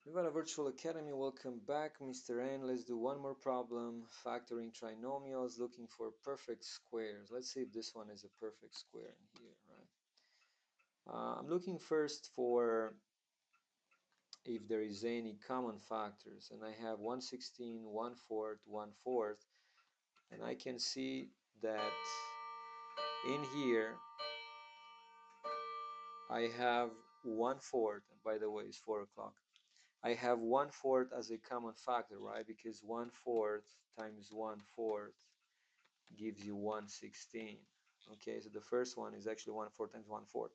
Nevada Virtual Academy, welcome back, Mr. N. Let's do one more problem. Factoring trinomials, looking for perfect squares. Let's see if this one is a perfect square in here, right? I'm looking first for if there is any common factors, and I have 1/16, 1/4, 1/4, and I can see that in here I have 1/4, and by the way, it's 4 o'clock. I have 1/4 as a common factor, right? Because 1/4 times 1/4 gives you 1/16. Okay, so the first one is actually 1/4 times 1/4.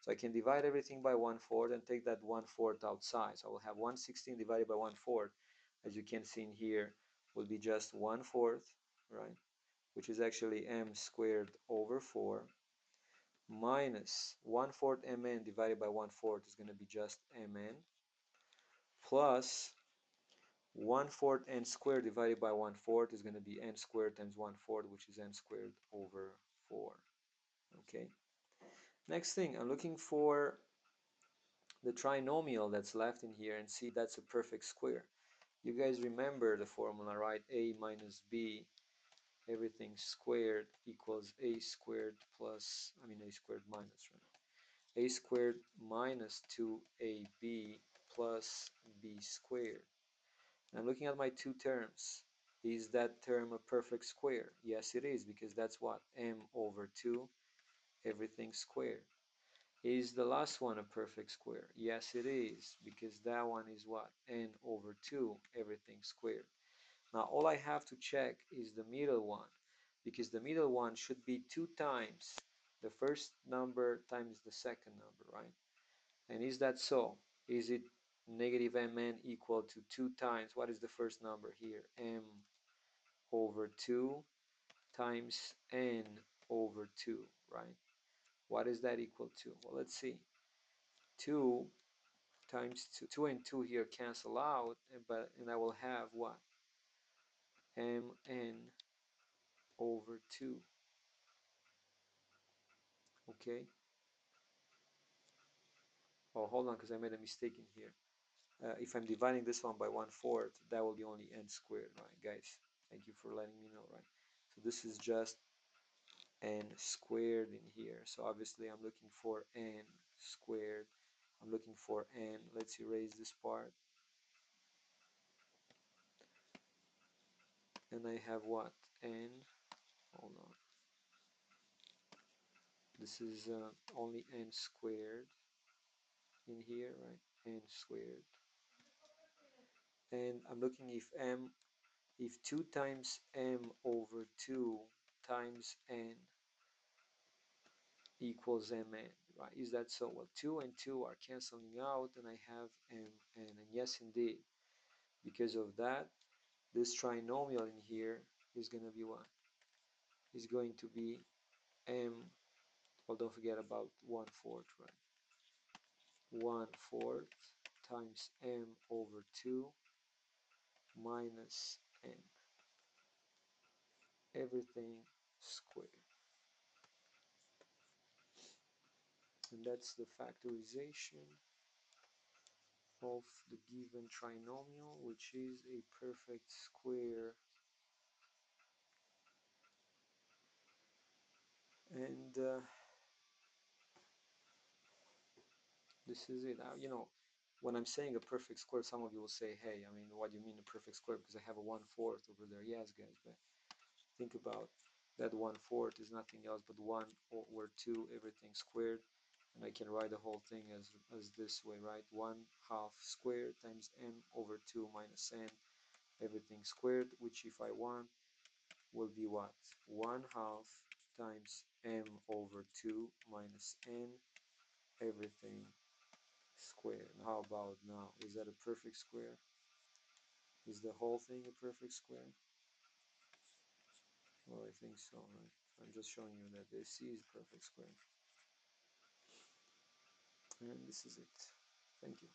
So I can divide everything by 1/4 and take that 1/4 outside. So I will have 1/16 divided by 1/4, as you can see in here, will be just 1/4, right? Which is actually m squared over 4 minus 1/4 mn divided by 1/4 is going to be just mn plus 1/4 n squared divided by 1/4 is going to be n squared times 1/4, which is n squared over 4. Okay. Next thing, I'm looking for the trinomial that's left in here and see that's a perfect square. You guys remember the formula, right? A minus b, everything squared equals a squared plus, a squared minus, right? A squared minus 2ab plus b squared. And I'm looking at my two terms. Is that term a perfect square? Yes, it is, because that's what? M over 2, everything squared. Is the last one a perfect square? Yes, it is, because that one is what? N over 2, everything squared. Now, all I have to check is the middle one, because the middle one should be 2 times the first number times the second number, right? And is that so? Is it negative mn equal to 2 times, what is the first number here? M over 2 times n over 2, right? What is that equal to? Well, let's see. 2 times 2 and 2 here cancel out, and I will have what? mn over 2. Okay. Oh, hold on, because I made a mistake in here. If I'm dividing this one by 1/4, that will be only n squared, right, guys? Thank you for letting me know, right? So this is just n squared in here. So obviously I'm looking for n squared. I'm looking for n. Let's erase this part. And I have what? N. Hold on. This is only n squared in here, right? N squared. And I'm looking if 2 times m over 2 times n equals mn, right? Is that so? Well, 2 and 2 are canceling out, and I have mn. And yes, indeed, because of that, this trinomial in here is going to be what? Is going to be m, well, don't forget about 1/4, right? 1/4 times m over 2 minus n, everything squared. And that's the factorization of the given trinomial, which is a perfect square. And this is it. When I'm saying a perfect square, some of you will say, hey, what do you mean a perfect square? Because I have a 1/4 over there. Yes, guys, but think about that 1/4 is nothing else but 1 over 2, everything squared. And I can write the whole thing as this way, right? 1/2 squared times m over 2 minus n, everything squared, which if I want will be what? 1/2 times m over 2 minus n, everything squared. How about now? Is that a perfect square? Is the whole thing a perfect square? Well, I think so, right? So I'm just showing you that this is a perfect square. And this is it. Thank you.